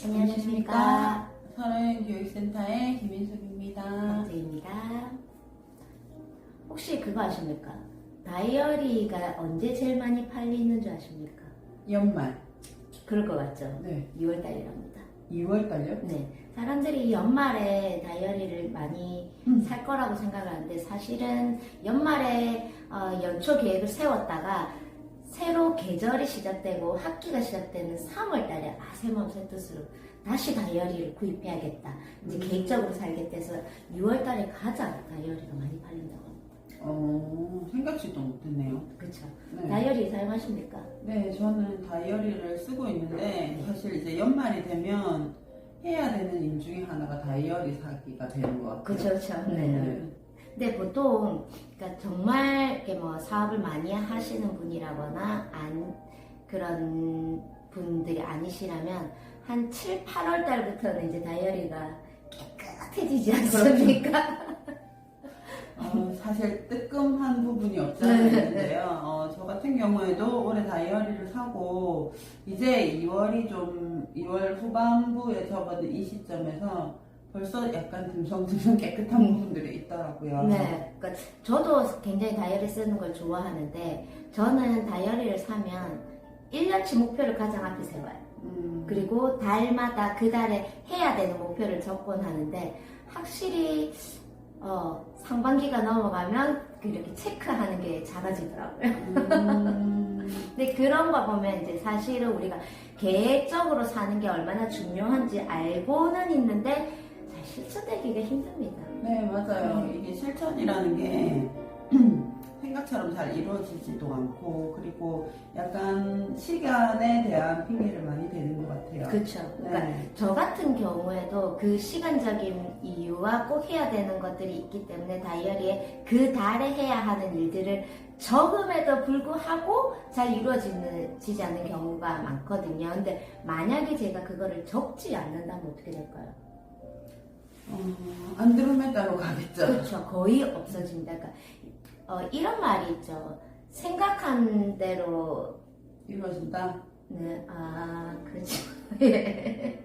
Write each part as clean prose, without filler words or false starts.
안녕하십니까. 서로연 교육센터의 김인숙입니다. 박재입니다. 혹시 그거 아십니까? 다이어리가 언제 제일 많이 팔리는 줄 아십니까? 연말. 그럴 것 같죠? 네. 2월달이랍니다. 2월달요? 네. 사람들이 연말에 다이어리를 많이 살 거라고 생각하는데 사실은 연말에 연초 계획을 세웠다가 새로 계절이 시작되고 학기가 시작되는 3월달에 새마음 새뜻으로 다시 다이어리를 구입해야겠다. 이제 계획적으로 살겠다 해서 6월달에 가장 다이어리가 많이 팔린다고 합니다. 생각지도 못했네요. 그렇죠. 네. 다이어리 사용하십니까? 네, 저는 다이어리를 쓰고 있는데 사실 이제 연말이 되면 해야 되는 일 중에 하나가 다이어리 사기가 되는 것 같아요. 그렇죠, 그렇죠. 네. 근데 보통 그러니까 정말 이렇게 뭐 사업을 많이 하시는 분이라거나 그런 분들이 아니시라면 한 7, 8월 달부터는 이제 다이어리가 깨끗해지지 않습니까? 사실 뜨끔한 부분이 없지 않아 있는데요. 저 같은 경우에도 올해 다이어리를 사고 이제 2월 후반부에 접어든 이 시점에서 벌써 약간 듬성듬성 깨끗한 부분들이 있더라고요. 네, 그러니까 저도 굉장히 다이어리 쓰는 걸 좋아하는데 저는 다이어리를 사면 1년치 목표를 가장 앞에 세워요. 그리고 달마다 그 달에 해야 되는 목표를 적곤 하는데 확실히 상반기가 넘어가면 이렇게 체크하는 게 작아지더라고요. 근데 그런 거 보면 이제 사실은 우리가 계획적으로 사는 게 얼마나 중요한지 알고는 있는데 잘 실천되기가 힘듭니다. 네, 맞아요. 이게 실천이라는 게 생각처럼 잘 이루어지지도 않고 그리고 약간 시간에 대한 핑계를 많이 대는 것 같아요. 그렇죠. 그러니까 네. 저 같은 경우에도 그 시간적인 이유와 꼭 해야 되는 것들이 있기 때문에 다이어리에 그 달에 해야 하는 일들을 적음에도 불구하고 잘 이루어지지 않는 경우가 많거든요. 근데 만약에 제가 그거를 적지 않는다면 어떻게 될까요? 안드로메다로 가겠죠. 그렇죠. 거의 없어진다. 그러니까 이런 말이 있죠. 생각한 대로 이루어진다. 네, 그렇죠. 예.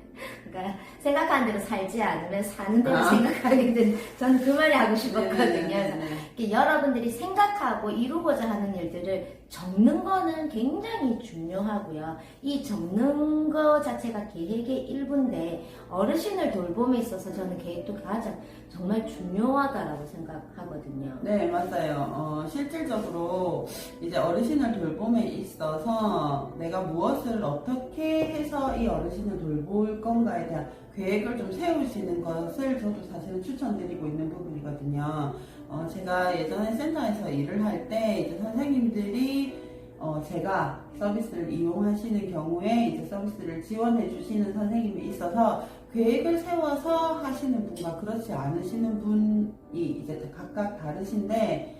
그러니까 생각한 대로 살지 않으면 사는 대로 생각하게 되는 저는 그 말이 하고 싶었거든요. 네네네네. 그래서 이렇게 여러분들이 생각하고 이루고자 하는 일들을 적는 거는 굉장히 중요하고요. 이 적는 거 자체가 계획의 일부인데 어르신을 돌봄에 있어서 저는 계획도 가장 정말 중요하다라고 생각하거든요. 네, 맞아요. 실질적으로 이제 어르신을 돌봄에 있어서 내가 무엇을 어떻게 해서 이 어르신을 돌볼 건가에 대한 계획을 좀 세우시는 것을 저도 사실은 추천드리고 있는 부분이거든요. 제가 예전에 센터에서 일을 할 때 이제 선생님들이 제가 서비스를 이용하시는 경우에 이제 서비스를 지원해 주시는 선생님이 있어서 계획을 세워서 하시는 분과 그렇지 않으시는 분이 이제 각각 다르신데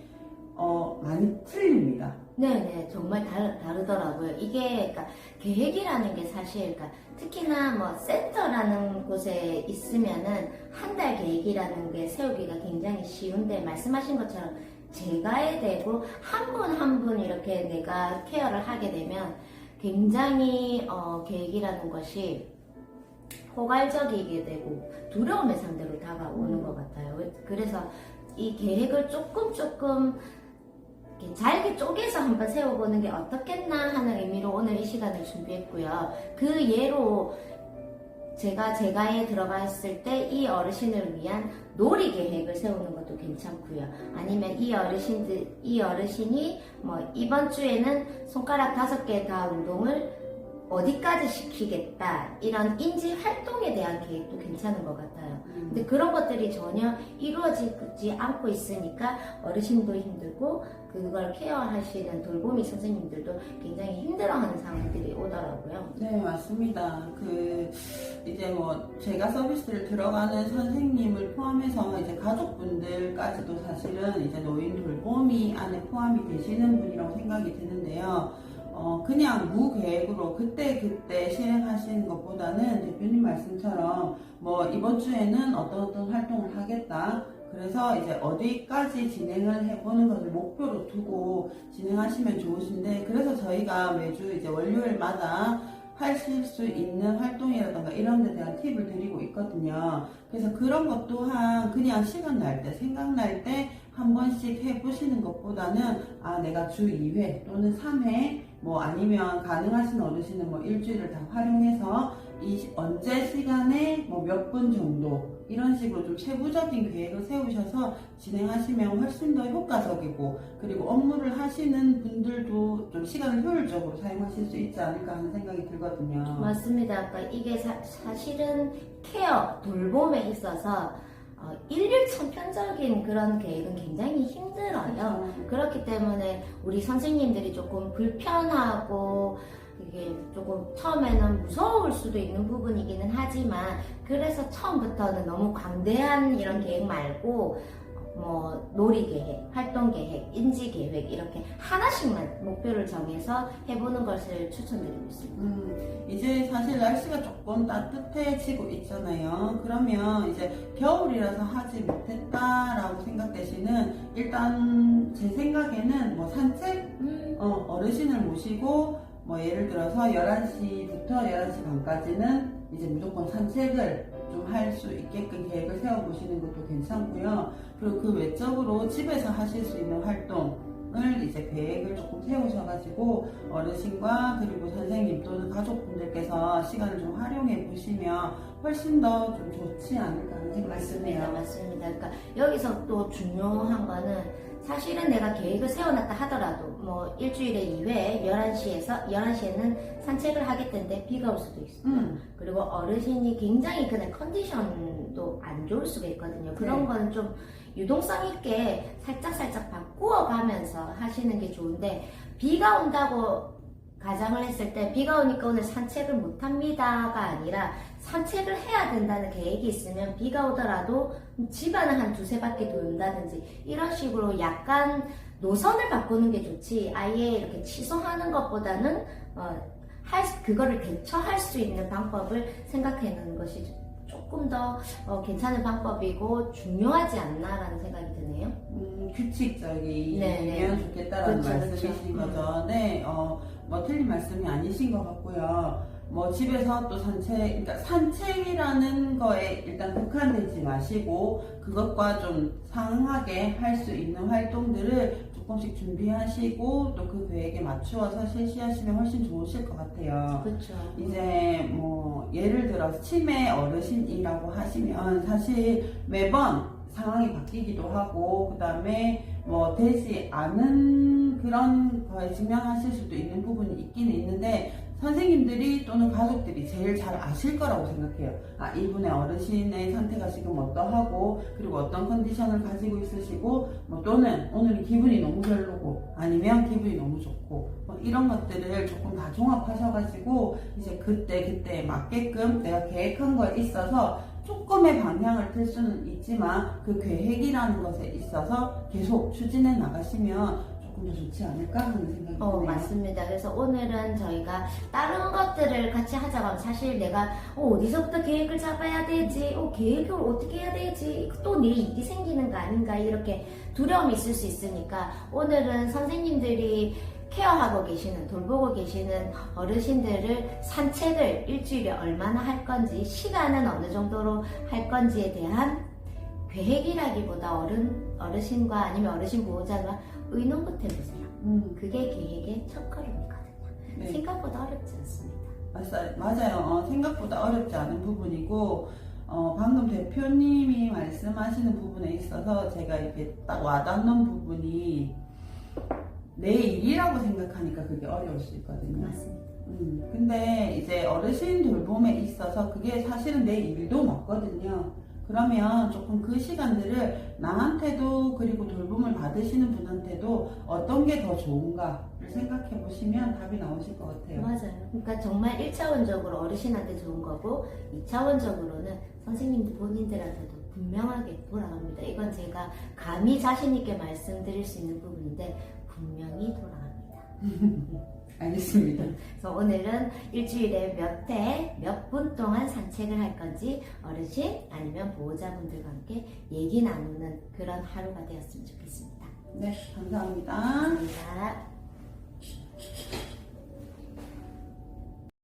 많이 틀립니다. 네네, 정말 다르더라고요. 이게, 그러니까, 계획이라는 게 사실, 그러니까, 특히나 뭐, 센터라는 곳에 있으면은, 한 달 계획이라는 게 세우기가 굉장히 쉬운데, 말씀하신 것처럼, 제가에 대고, 한 분 한 분 이렇게 내가 케어를 하게 되면, 굉장히, 계획이라는 것이, 포괄적이게 되고, 두려움의 상대로 다가오는 것 같아요. 그래서, 이 계획을 조금, 잘게 쪼개서 한번 세워보는 게 어떻겠나 하는 의미로 오늘 이 시간을 준비했고요. 그 예로 제가에 들어갔을 때 이 어르신을 위한 놀이 계획을 세우는 것도 괜찮고요. 아니면 이 어르신이 뭐 이번 주에는 손가락 5개 다 운동을 어디까지 시키겠다 이런 인지 활동에 대한 계획도 괜찮은 것 같아요. 근데 그런 것들이 전혀 이루어지지 않고 있으니까 어르신도 힘들고 그걸 케어하시는 돌보미 선생님들도 굉장히 힘들어하는 상황들이 오더라고요. 네, 맞습니다. 이제 뭐, 제가 서비스를 들어가는 선생님을 포함해서 이제 가족분들까지도 사실은 이제 노인 돌보미 안에 포함이 되시는 분이라고 생각이 드는데요. 그냥 무계획으로 그때 실행하시는 것보다는 대표님 말씀처럼 뭐, 이번 주에는 어떤 활동을 하겠다. 그래서 이제 어디까지 진행을 해보는 것을 목표로 두고 진행하시면 좋으신데, 그래서 저희가 매주 이제 월요일마다 하실 수 있는 활동이라던가 이런 데 대한 팁을 드리고 있거든요. 그래서 그런 것 또한 그냥 시간 날 때, 생각날 때 한 번씩 해보시는 것보다는 내가 주 2회 또는 3회 뭐 아니면 가능하신 어르신은 뭐 일주일을 다 활용해서 언제 시간에 뭐 몇 분 정도 이런 식으로 좀 세부적인 계획을 세우셔서 진행하시면 훨씬 더 효과적이고, 그리고 업무를 하시는 분들도 좀 시간을 효율적으로 사용하실 수 있지 않을까 하는 생각이 들거든요. 맞습니다. 그러니까 이게 사실은 케어, 돌봄에 있어서 일률천편적인 그런 계획은 굉장히 힘들어요. 그렇기 때문에 우리 선생님들이 조금 불편하고 이게 조금 처음에는 무서울 수도 있는 부분이기는 하지만, 그래서 처음부터는 너무 광대한 이런 계획 말고 뭐 놀이 계획, 활동 계획, 인지 계획 이렇게 하나씩만 목표를 정해서 해보는 것을 추천드리고 있습니다. 이제 사실 날씨가 조금 따뜻해지고 있잖아요. 그러면 이제 겨울이라서 하지 못했다라고 생각되시는, 일단 제 생각에는 뭐 산책, 어르신을 모시고 뭐 예를 들어서 11시부터 11시 반까지는 이제 무조건 산책을 좀 할 수 있게끔 계획을 세워보시는 것도 괜찮고요. 그리고 그 외적으로 집에서 하실 수 있는 활동을 이제 계획을 조금 세우셔가지고 어르신과 그리고 선생님 또는 가족분들께서 시간을 좀 활용해 보시면 훨씬 더 좀 좋지 않을까 하는 생각이 맞습니다. 드네요. 맞습니다. 그러니까 여기서 또 중요한 거는, 사실은 내가 계획을 세워놨다 하더라도 뭐 일주일에 2회 11시에는 산책을 하겠다는데 비가 올 수도 있어요. 그리고 어르신이 굉장히 그날 컨디션도 안 좋을 수가 있거든요. 그런 네. 거는 좀 유동성 있게 살짝살짝 바꾸어 가면서 하시는 게 좋은데, 비가 온다고 가정을 했을 때 비가 오니까 오늘 산책을 못합니다가 아니라 산책을 해야 된다는 계획이 있으면 비가 오더라도 집 안을 한 두세 바퀴 돈다든지 이런 식으로 약간 노선을 바꾸는 게 좋지, 아예 이렇게 취소하는 것보다는 그거를 대처할 수 있는 방법을 생각해내는 것이 조금 더 괜찮은 방법이고 중요하지 않나라는 생각이 드네요. 규칙적이면 좋겠다라는 그렇죠, 말씀이신 그렇죠. 거죠. 네, 뭐 틀린 말씀이 아니신 것 같고요. 뭐 집에서 또 그러니까 산책이라는 거에 일단 국한되지 마시고 그것과 좀 상응하게 할 수 있는 활동들을 조금씩 준비하시고 또 그 계획에 맞추어서 실시하시면 훨씬 좋으실 것 같아요. 그렇죠. 이제 뭐 예를 들어서 치매 어르신이라고 하시면 사실 매번 상황이 바뀌기도 하고 그 다음에 뭐 되지 않은 그런 거에 직면하실 수도 있는 부분이 있기는 있는데, 선생님들이 또는 가족들이 제일 잘 아실 거라고 생각해요. 이분의 어르신의 상태가 지금 어떠하고 그리고 어떤 컨디션을 가지고 있으시고 뭐 또는 오늘은 기분이 너무 별로고 아니면 기분이 너무 좋고 뭐 이런 것들을 조금 다 종합하셔가지고 이제 그때에 맞게끔 내가 계획한 거에 있어서 조금의 방향을 틀 수는 있지만 그 계획이라는 것에 있어서 계속 추진해 나가시면 조금 더 좋지 않을까 하는 생각이 드네요. 맞습니다. 그래서 오늘은 저희가 다른 것들을 같이 하자고 하면 사실 내가 어디서부터 계획을 잡아야 되지, 계획을 어떻게 해야 되지, 또 내 일이 생기는 거 아닌가 이렇게 두려움이 있을 수 있으니까, 오늘은 선생님들이 케어하고 계시는, 돌보고 계시는 어르신들을 산책을 일주일에 얼마나 할 건지, 시간은 어느 정도로 할 건지에 대한 계획이라기보다 어르신과 아니면 어르신 보호자가 의논부터 해보세요. 그게 계획의 첫걸음이거든요. 네. 생각보다 어렵지 않습니다. 맞아요. 생각보다 어렵지 않은 부분이고, 방금 대표님이 말씀하시는 부분에 있어서 제가 이렇게 딱 와닿는 부분이 내 일이라고 생각하니까 그게 어려울 수 있거든요. 맞습니다. 근데 이제 어르신 돌봄에 있어서 그게 사실은 내 일도 맞거든요. 그러면 조금 그 시간들을 나한테도 그리고 돌봄을 받으시는 분한테도 어떤 게 더 좋은가를 생각해 보시면 답이 나오실 것 같아요. 맞아요. 그러니까 정말 1차원적으로 어르신한테 좋은 거고 2차원적으로는 선생님들 본인들한테도 분명하게 돌아갑니다. 이건 제가 감히 자신 있게 말씀드릴 수 있는 부분인데 분명히 돌아갑니다. 알겠습니다. 그래서 오늘은 일주일에 몇 분 동안 산책을 할 건지 어르신 아니면 보호자분들과 함께 얘기 나누는 그런 하루가 되었으면 좋겠습니다. 네, 감사합니다. 감사합니다.